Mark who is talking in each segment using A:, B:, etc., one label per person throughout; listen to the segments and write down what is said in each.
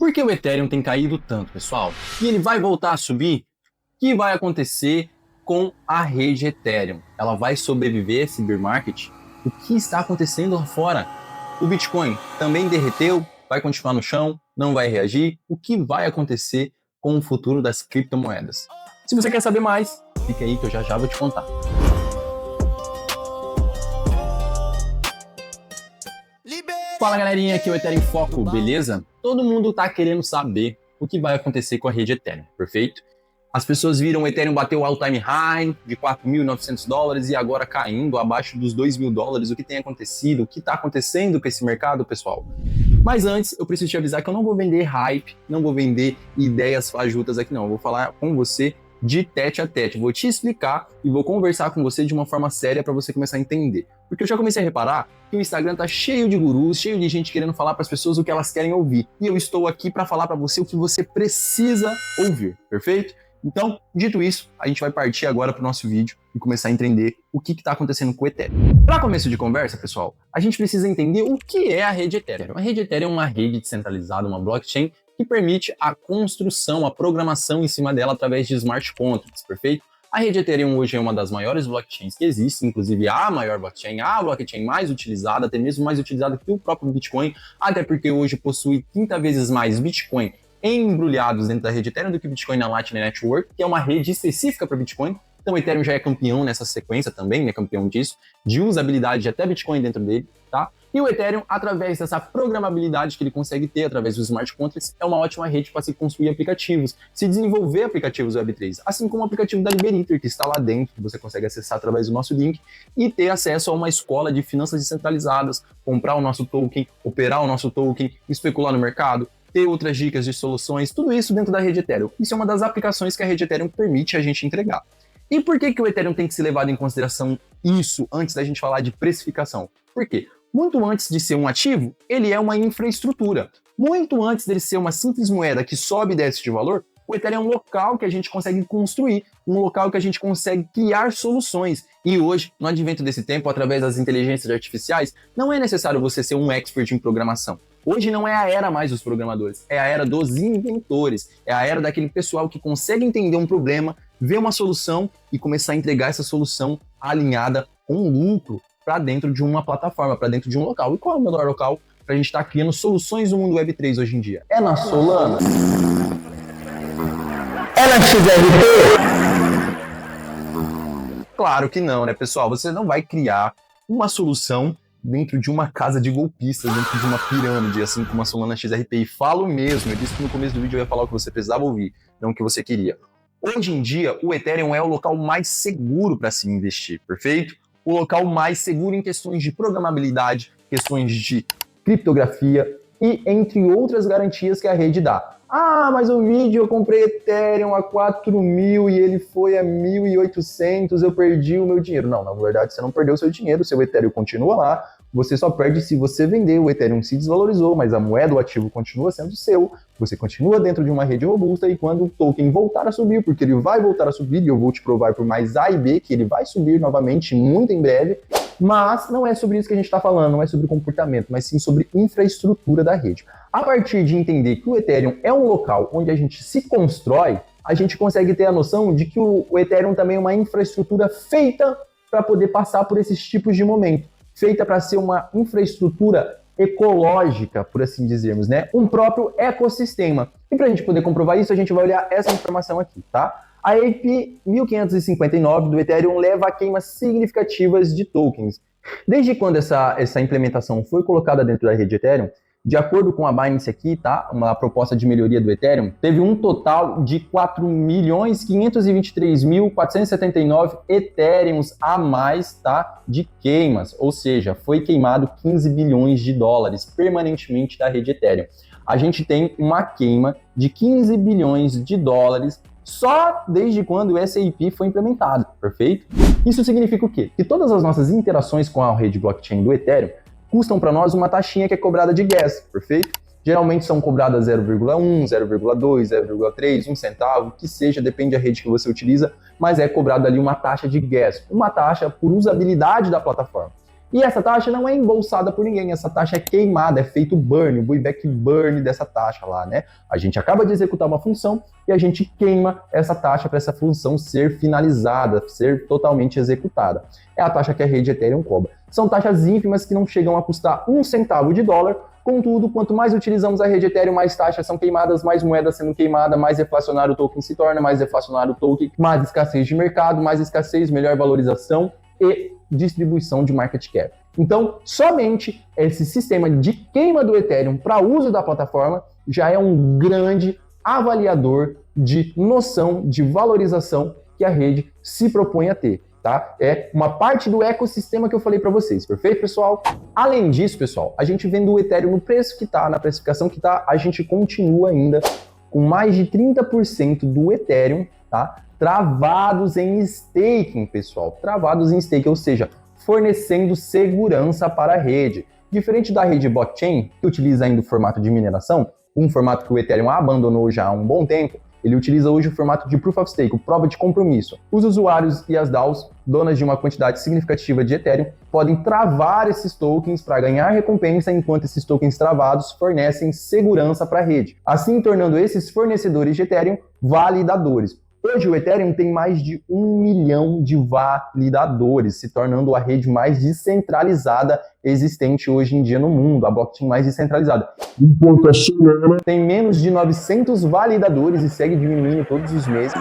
A: Por que o Ethereum tem caído tanto, pessoal? E ele vai voltar a subir? O que vai acontecer com a rede Ethereum? Ela vai sobreviver a esse bear market? O que está acontecendo lá fora? O Bitcoin também derreteu? Vai continuar no chão? Não vai reagir? O que vai acontecer com o futuro das criptomoedas? Se você quer saber mais, fica aí que eu já vou te contar. Fala galerinha, aqui é o Ethereum Foco, beleza? Todo mundo tá querendo saber o que vai acontecer com a rede Ethereum, perfeito? As pessoas viram o Ethereum bater o all-time high de $4.900 e agora caindo abaixo dos $2.000. O que tem acontecido? O que está acontecendo com esse mercado, pessoal? Mas antes, eu preciso te avisar que eu não vou vender hype, não vou vender ideias fajutas aqui não. Eu vou falar com você de tete a tete. Vou te explicar e vou conversar com você de uma forma séria para você começar a entender. Porque eu já comecei a reparar que o Instagram tá cheio de gurus, cheio de gente querendo falar para as pessoas o que elas querem ouvir. E eu estou aqui para falar para você o que você precisa ouvir, perfeito? Então, dito isso, a gente vai partir agora para o nosso vídeo e começar a entender o que está acontecendo com o Ethereum. Para começo de conversa, pessoal, a gente precisa entender o que é a rede Ethereum. A rede Ethereum é uma rede descentralizada, uma blockchain que permite a construção, a programação em cima dela através de smart contracts, perfeito? A rede Ethereum hoje é uma das maiores blockchains que existe, inclusive a maior blockchain, a blockchain mais utilizada, até mesmo mais utilizada que o próprio Bitcoin, até porque hoje possui 30 vezes mais Bitcoin embrulhados dentro da rede Ethereum do que Bitcoin na Lightning Network, que é uma rede específica para Bitcoin. Então o Ethereum já é campeão nessa sequência também, é campeão disso, de usabilidade de até Bitcoin dentro dele, tá? E o Ethereum, através dessa programabilidade que ele consegue ter através dos smart contracts, é uma ótima rede para se construir aplicativos, se desenvolver aplicativos Web3, assim como o aplicativo da Liberator, que está lá dentro, que você consegue acessar através do nosso link e ter acesso a uma escola de finanças descentralizadas, comprar o nosso token, operar o nosso token, especular no mercado, ter outras dicas de soluções, tudo isso dentro da rede Ethereum. Isso é uma das aplicações que a rede Ethereum permite a gente entregar. E por que o Ethereum tem que ser levado em consideração isso antes da gente falar de precificação? Por quê? Muito antes de ser um ativo, ele é uma infraestrutura. Muito antes dele ser uma simples moeda que sobe e desce de valor, o Ethereum é um local que a gente consegue construir, um local que a gente consegue criar soluções. E hoje, no advento desse tempo, através das inteligências artificiais, não é necessário você ser um expert em programação. Hoje não é a era mais dos programadores, é a era dos inventores, é a era daquele pessoal que consegue entender um problema, ver uma solução e começar a entregar essa solução alinhada com lucro para dentro de uma plataforma, para dentro de um local. E qual é o melhor local para a gente estar criando soluções no mundo Web3 hoje em dia? É na Solana? É na XRP? Claro que não, né, pessoal? Você não vai criar uma solução dentro de uma casa de golpistas, dentro de uma pirâmide, assim como a Solana XRP. E falo mesmo, eu disse que no começo do vídeo eu ia falar o que você precisava ouvir, não o que você queria. Hoje em dia, o Ethereum é o local mais seguro para se investir, perfeito? O local mais seguro em questões de programabilidade, questões de criptografia e entre outras garantias que a rede dá. Ah, mas o vídeo eu comprei Ethereum a 4.000 e ele foi a 1.800, eu perdi o meu dinheiro. Não, na verdade você não perdeu o seu dinheiro, o seu Ethereum continua lá, você só perde se você vender, o Ethereum se desvalorizou, mas a moeda, o ativo continua sendo seu, você continua dentro de uma rede robusta e quando o token voltar a subir, porque ele vai voltar a subir e eu vou te provar por mais A e B que ele vai subir novamente muito em breve, mas não é sobre isso que a gente está falando, não é sobre comportamento, mas sim sobre infraestrutura da rede. A partir de entender que o Ethereum é um local onde a gente se constrói, a gente consegue ter a noção de que o Ethereum também é uma infraestrutura feita para poder passar por esses tipos de momento, feita para ser uma infraestrutura ecológica, por assim dizermos, né? Um próprio ecossistema. E para a gente poder comprovar isso, a gente vai olhar essa informação aqui, tá? A AP 1559 do Ethereum leva a queimas significativas de tokens. Desde quando essa implementação foi colocada dentro da rede Ethereum, de acordo com a Binance aqui, tá? Uma proposta de melhoria do Ethereum, teve um total de 4.523.479 Ethereums a mais, tá? De queimas, ou seja, foi queimado 15 bilhões de dólares permanentemente da rede Ethereum. A gente tem uma queima de 15 bilhões de dólares só desde quando o SAP foi implementado, perfeito? Isso significa o quê? Que todas as nossas interações com a rede blockchain do Ethereum custam para nós uma taxinha que é cobrada de gas, perfeito? Geralmente são cobradas 0,1, 0,2, 0,3, 1 centavo, que seja, depende da rede que você utiliza, mas é cobrada ali uma taxa de gas, uma taxa por usabilidade da plataforma. E essa taxa não é embolsada por ninguém, essa taxa é queimada, é feito burn, o buyback burn dessa taxa lá, né? A gente acaba de executar uma função e a gente queima essa taxa para essa função ser finalizada, ser totalmente executada. É a taxa que a rede Ethereum cobra. São taxas ínfimas que não chegam a custar um centavo de dólar. Contudo, quanto mais utilizamos a rede Ethereum, mais taxas são queimadas, mais moedas sendo queimada, mais deflacionário o token se torna, mais deflacionário o token, mais escassez de mercado, mais escassez, melhor valorização e distribuição de market cap. Então, somente esse sistema de queima do Ethereum para uso da plataforma já é um grande avaliador de noção de valorização que a rede se propõe a ter. Tá? É uma parte do ecossistema que eu falei para vocês, perfeito, pessoal? Além disso, pessoal, a gente vendo o Ethereum no preço que está, na precificação que está, a gente continua ainda com mais de 30% do Ethereum, tá? Travados em staking, pessoal, travados em staking, ou seja, fornecendo segurança para a rede. Diferente da rede blockchain, que utiliza ainda o formato de mineração, um formato que o Ethereum abandonou já há um bom tempo, ele utiliza hoje o formato de Proof of Stake, o prova de compromisso. Os usuários e as DAOs, donas de uma quantidade significativa de Ethereum, podem travar esses tokens para ganhar recompensa, enquanto esses tokens travados fornecem segurança para a rede, assim tornando esses fornecedores de Ethereum validadores. Hoje o Ethereum tem mais de 1 milhão de validadores, se tornando a rede mais descentralizada existente hoje em dia no mundo, a blockchain mais descentralizada. Enquanto a Solana tem menos de 900 validadores e segue diminuindo todos os meses.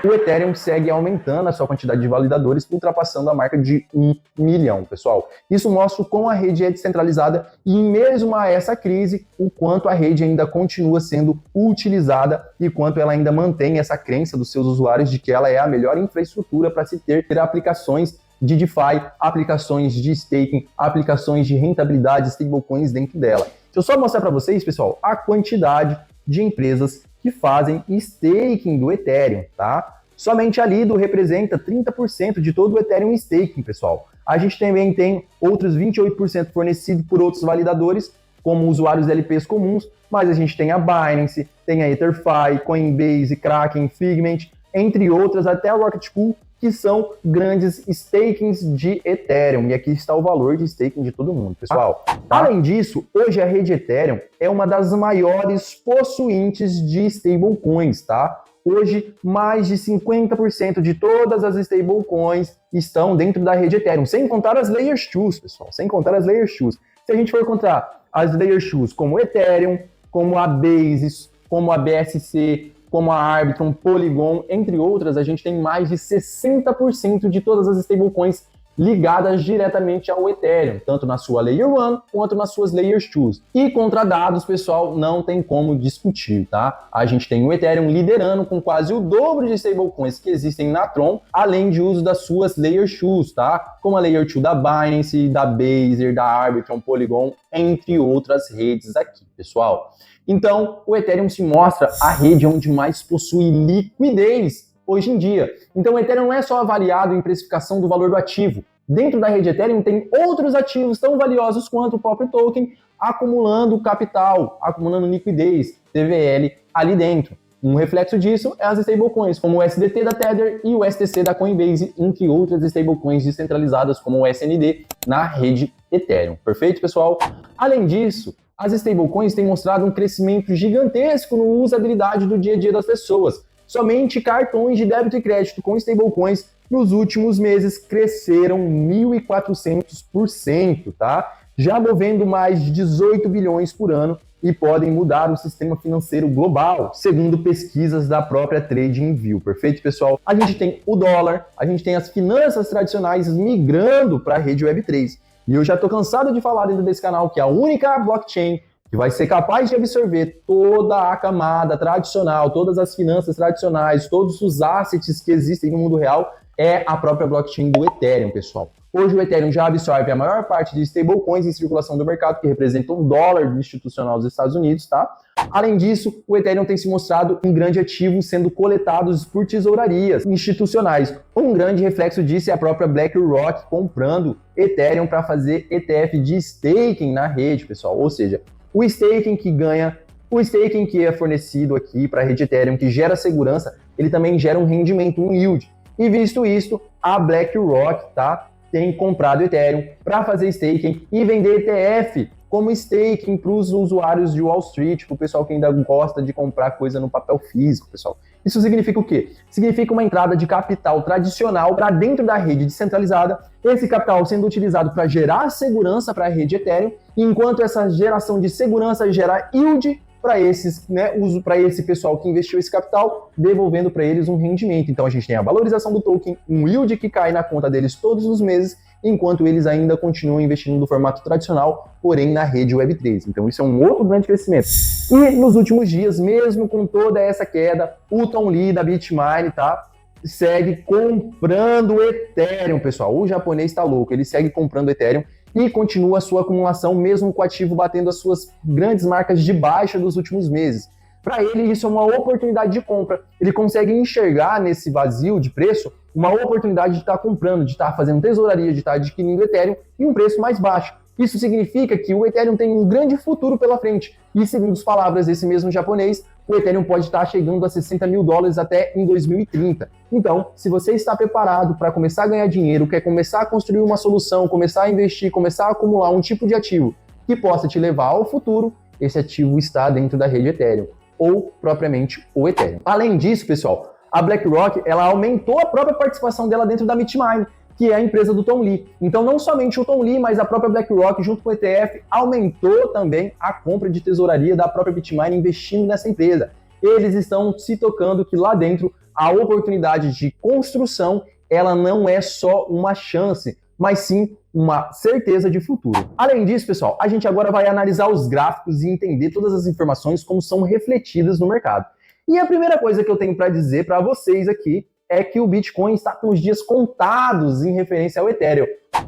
A: O Ethereum segue aumentando a sua quantidade de validadores, ultrapassando a marca de 1 milhão, pessoal. Isso mostra como a rede é descentralizada e mesmo a essa crise, o quanto a rede ainda continua sendo utilizada e quanto ela ainda mantém essa crença dos seus usuários de que ela é a melhor infraestrutura para se ter aplicações de DeFi, aplicações de staking, aplicações de rentabilidade, stablecoins dentro dela. Deixa eu só mostrar para vocês, pessoal, a quantidade de empresas que fazem staking do Ethereum, tá? Somente a Lido representa 30% de todo o Ethereum staking, pessoal. A gente também tem outros 28% fornecido por outros validadores, como usuários LPs comuns, mas a gente tem a Binance, tem a EtherFi, Coinbase, Kraken, Figment, entre outras, até a Rocket Pool, que são grandes stakings de Ethereum. E aqui está o valor de staking de todo mundo, pessoal. Além disso, hoje a rede Ethereum é uma das maiores possuintes de stablecoins, tá? Hoje, mais de 50% de todas as stablecoins estão dentro da rede Ethereum, sem contar as Layer 2, pessoal, sem contar as Layer 2. Se a gente for contar as Layer 2 como Ethereum, como a Base, como a BSC, como a Arbitrum, Polygon, entre outras, a gente tem mais de 60% de todas as stablecoins ligadas diretamente ao Ethereum, tanto na sua Layer 1 quanto nas suas Layer 2. E contra dados, pessoal, não tem como discutir, tá? A gente tem o Ethereum liderando com quase o dobro de stablecoins que existem na Tron, além de uso das suas Layer 2, tá? Como a Layer 2 da Binance, da Baser, da Arbitrum, Polygon, entre outras redes aqui, pessoal. Então, o Ethereum se mostra a rede onde mais possui liquidez hoje em dia. Então, o Ethereum não é só avaliado em precificação do valor do ativo. Dentro da rede Ethereum tem outros ativos tão valiosos quanto o próprio token, acumulando capital, acumulando liquidez, TVL, ali dentro. Um reflexo disso é as stablecoins, como o SDT da Tether e o STC da Coinbase, entre outras stablecoins descentralizadas, como o SND, na rede Ethereum. Perfeito, pessoal? Além disso, as stablecoins têm mostrado um crescimento gigantesco na usabilidade do dia a dia das pessoas. Somente cartões de débito e crédito com stablecoins nos últimos meses cresceram 1.400%, tá? Já movendo mais de 18 bilhões por ano e podem mudar o sistema financeiro global, segundo pesquisas da própria TradingView. Perfeito, pessoal? A gente tem o dólar, a gente tem as finanças tradicionais migrando para a rede Web3. E eu já estou cansado de falar dentro desse canal que a única blockchain que vai ser capaz de absorver toda a camada tradicional, todas as finanças tradicionais, todos os assets que existem no mundo real, é a própria blockchain do Ethereum, pessoal. Hoje o Ethereum já absorve a maior parte de stablecoins em circulação do mercado, que representam o dólar institucional dos Estados Unidos, tá? Além disso, o Ethereum tem se mostrado um grande ativo sendo coletados por tesourarias institucionais. Um grande reflexo disso é a própria BlackRock comprando Ethereum para fazer ETF de staking na rede, pessoal. Ou seja, o staking que ganha, o staking que é fornecido aqui para a rede Ethereum, que gera segurança, ele também gera um rendimento, um yield. E visto isso, a BlackRock, tá, tem comprado Ethereum para fazer staking e vender ETF como staking para os usuários de Wall Street, para o pessoal que ainda gosta de comprar coisa no papel físico, pessoal. Isso significa o quê? Significa uma entrada de capital tradicional para dentro da rede descentralizada, esse capital sendo utilizado para gerar segurança para a rede Ethereum, enquanto essa geração de segurança gera yield para esse pessoal que investiu esse capital, devolvendo para eles um rendimento. Então a gente tem a valorização do token, um yield que cai na conta deles todos os meses, enquanto eles ainda continuam investindo no formato tradicional, porém na rede Web3. Então isso é um outro grande crescimento. E nos últimos dias, mesmo com toda essa queda, o Tom Lee da BitMine, tá, segue comprando Ethereum, pessoal. O japonês está louco, ele segue comprando Ethereum e continua a sua acumulação, mesmo com o ativo batendo as suas grandes marcas de baixa dos últimos meses. Para ele, isso é uma oportunidade de compra. Ele consegue enxergar nesse vazio de preço uma oportunidade de estar comprando, de estar fazendo tesouraria, de estar adquirindo Ethereum em um preço mais baixo. Isso significa que o Ethereum tem um grande futuro pela frente. E segundo as palavras desse mesmo japonês, o Ethereum pode estar chegando a $60 mil até em 2030. Então, se você está preparado para começar a ganhar dinheiro, quer começar a construir uma solução, começar a investir, começar a acumular um tipo de ativo que possa te levar ao futuro, esse ativo está dentro da rede Ethereum, ou propriamente o Ethereum. Além disso, pessoal, a BlackRock ela aumentou a própria participação dela dentro da BitMine, que é a empresa do Tom Lee. Então não somente o Tom Lee, mas a própria BlackRock, junto com o ETF, aumentou também a compra de tesouraria da própria BitMine investindo nessa empresa. Eles estão se tocando que lá dentro a oportunidade de construção, ela não é só uma chance, mas sim uma certeza de futuro. Além disso, pessoal, a gente agora vai analisar os gráficos e entender todas as informações como são refletidas no mercado. E a primeira coisa que eu tenho para dizer para vocês aqui é que o Bitcoin está com os dias contados em referência ao Ethereum.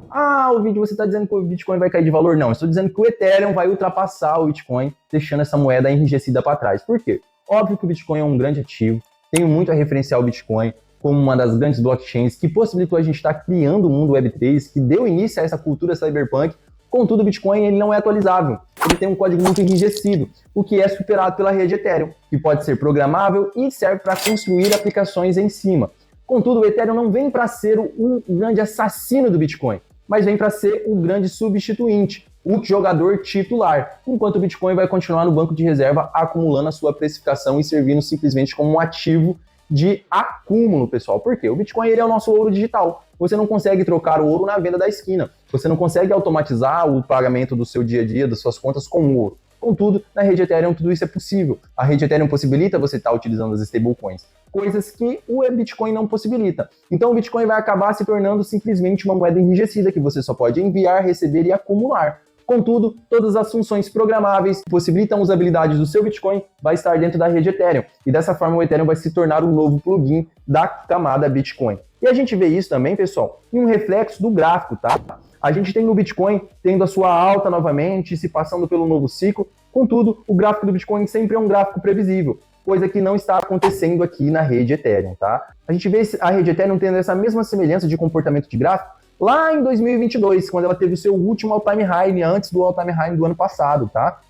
A: Ah, o vídeo você está dizendo que o Bitcoin vai cair de valor? Não, eu estou dizendo que o Ethereum vai ultrapassar o Bitcoin, deixando essa moeda enrijecida para trás. Por quê? Óbvio que o Bitcoin é um grande ativo, tenho muito a referenciar o Bitcoin como uma das grandes blockchains que possibilitou a gente estar criando o mundo Web3, que deu início a essa cultura cyberpunk. Contudo, o Bitcoin ele não é atualizável, ele tem um código muito enrijecido, o que é superado pela rede Ethereum, que pode ser programável e serve para construir aplicações em cima. Contudo, o Ethereum não vem para ser o grande assassino do Bitcoin, mas vem para ser o grande substituinte, o jogador titular, enquanto o Bitcoin vai continuar no banco de reserva acumulando a sua precificação e servindo simplesmente como um ativo de acúmulo, pessoal. Por quê? O Bitcoin ele é o nosso ouro digital. Você não consegue trocar o ouro na venda da esquina. Você não consegue automatizar o pagamento do seu dia a dia, das suas contas com ouro. Contudo, na rede Ethereum tudo isso é possível. A rede Ethereum possibilita você estar utilizando as stablecoins, coisas que o Bitcoin não possibilita. Então o Bitcoin vai acabar se tornando simplesmente uma moeda enrijecida que você só pode enviar, receber e acumular. Contudo, todas as funções programáveis que possibilitam a usabilidade do seu Bitcoin vai estar dentro da rede Ethereum. E dessa forma o Ethereum vai se tornar um novo plugin da camada Bitcoin. E a gente vê isso também, pessoal, em um reflexo do gráfico, tá? A gente tem o Bitcoin tendo a sua alta novamente, se passando pelo novo ciclo. Contudo, o gráfico do Bitcoin sempre é um gráfico previsível, coisa que não está acontecendo aqui na rede Ethereum, tá? A gente vê a rede Ethereum tendo essa mesma semelhança de comportamento de gráfico lá em 2022, quando ela teve o seu último all-time high, antes do all-time high do ano passado, tá?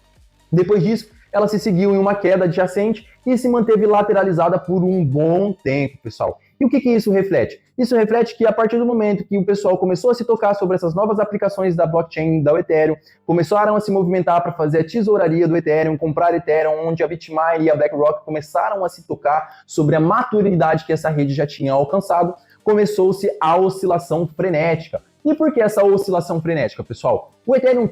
A: Depois disso, ela se seguiu em uma queda adjacente e se manteve lateralizada por um bom tempo, pessoal. E o que isso reflete? Isso reflete que a partir do momento que o pessoal começou a se tocar sobre essas novas aplicações da blockchain, da Ethereum, começaram a se movimentar para fazer a tesouraria do Ethereum, comprar Ethereum, onde a BitMine e a BlackRock começaram a se tocar sobre a maturidade que essa rede já tinha alcançado, começou-se a oscilação frenética. E por que essa oscilação frenética, pessoal? O Ethereum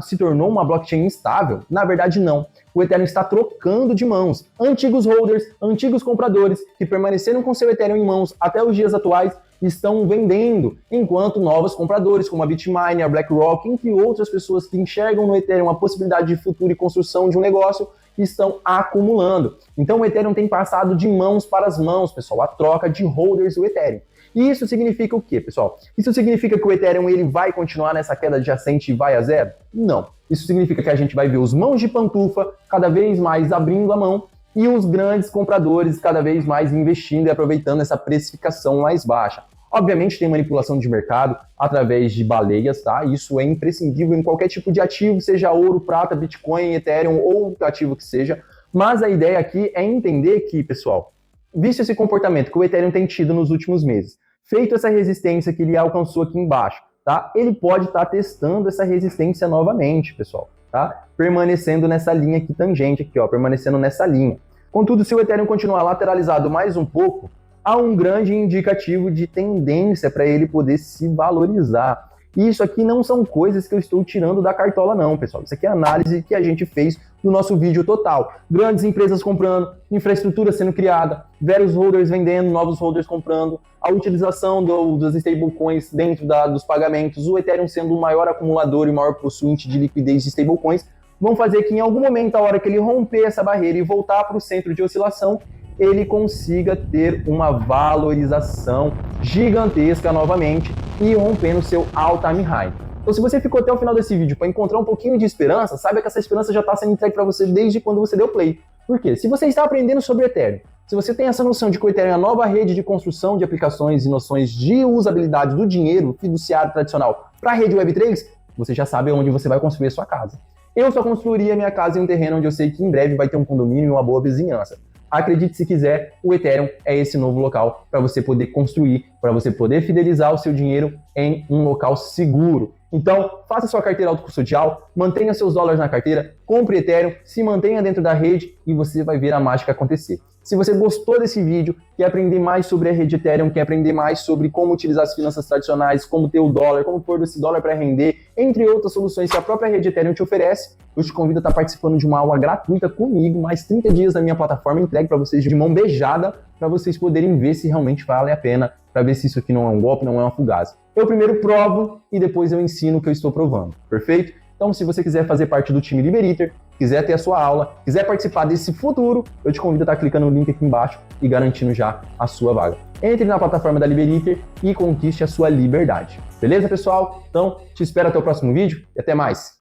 A: se tornou uma blockchain instável? Na verdade, não. O Ethereum está trocando de mãos. Antigos holders, antigos compradores que permaneceram com seu Ethereum em mãos até os dias atuais estão vendendo, enquanto novos compradores, como a BitMine, a BlackRock, entre outras pessoas que enxergam no Ethereum a possibilidade de futuro e construção de um negócio, estão acumulando. Então o Ethereum tem passado de mãos para as mãos, pessoal, a troca de holders do Ethereum. E isso significa o quê, pessoal? Isso significa que o Ethereum ele vai continuar nessa queda adjacente e vai a zero? Não. Isso significa que a gente vai ver os mãos de pantufa cada vez mais abrindo a mão e os grandes compradores cada vez mais investindo e aproveitando essa precificação mais baixa. Obviamente tem manipulação de mercado através de baleias, tá? Isso é imprescindível em qualquer tipo de ativo, seja ouro, prata, Bitcoin, Ethereum ou ativo que seja. Mas a ideia aqui é entender que, pessoal, visto esse comportamento que o Ethereum tem tido nos últimos meses,
B: feito essa resistência que ele alcançou aqui embaixo, tá? Ele pode estar testando essa resistência novamente, pessoal, tá? Permanecendo nessa linha aqui tangente aqui, ó, permanecendo nessa linha. Contudo, se o Ethereum continuar lateralizado mais um pouco, há um grande indicativo de tendência para ele poder se valorizar. E isso aqui não são coisas que eu estou tirando da cartola não, pessoal. Isso aqui é análise que a gente fez no nosso vídeo total. Grandes empresas comprando, infraestrutura sendo criada, vários holders vendendo, novos holders comprando, a utilização dos stablecoins dentro dos pagamentos, o Ethereum sendo o maior acumulador e maior possuinte de liquidez de stablecoins, vão fazer que em algum momento, a hora que ele romper essa barreira e voltar para o centro de oscilação, ele consiga ter uma valorização gigantesca novamente e rompendo seu all-time high. Então, se você ficou até o final desse vídeo para encontrar um pouquinho de esperança, saiba que essa esperança já está sendo entregue para você desde quando você deu play. Por quê? Se você está aprendendo sobre Ethereum, se você tem essa noção de que o Ethereum é a nova rede de construção de aplicações e noções de usabilidade do dinheiro fiduciário tradicional para a rede Web3, você já sabe onde você vai construir a sua casa. Eu só construiria minha casa em um terreno onde eu sei que em breve vai ter um condomínio e uma boa vizinhança. Acredite se quiser, o Ethereum é esse novo local para você poder construir, para você poder fidelizar o seu dinheiro em um local seguro. Então, faça sua carteira autocustodial, mantenha seus dólares na carteira, compre Ethereum, se mantenha dentro da rede e você vai ver a mágica acontecer. Se você gostou desse vídeo, quer aprender mais sobre a rede Ethereum, quer aprender mais sobre como utilizar as finanças tradicionais, como ter o dólar, como pôr esse dólar para render, entre outras soluções que a própria rede Ethereum te oferece, eu te convido a estar participando de uma aula gratuita comigo, mais 30 dias na minha plataforma entregue para vocês de mão beijada, para vocês poderem ver se realmente vale a pena, para ver se isso aqui não é um golpe, não é uma fugaz. Eu primeiro provo e depois eu ensino o que eu estou provando, perfeito? Então, se você quiser fazer parte do time Liberator, quiser ter a sua aula, quiser participar desse futuro, eu te convido a estar clicando no link aqui embaixo e garantindo já a sua vaga. Entre na plataforma da Liberator e conquiste a sua liberdade. Beleza, pessoal? Então, te espero até o próximo vídeo e até mais!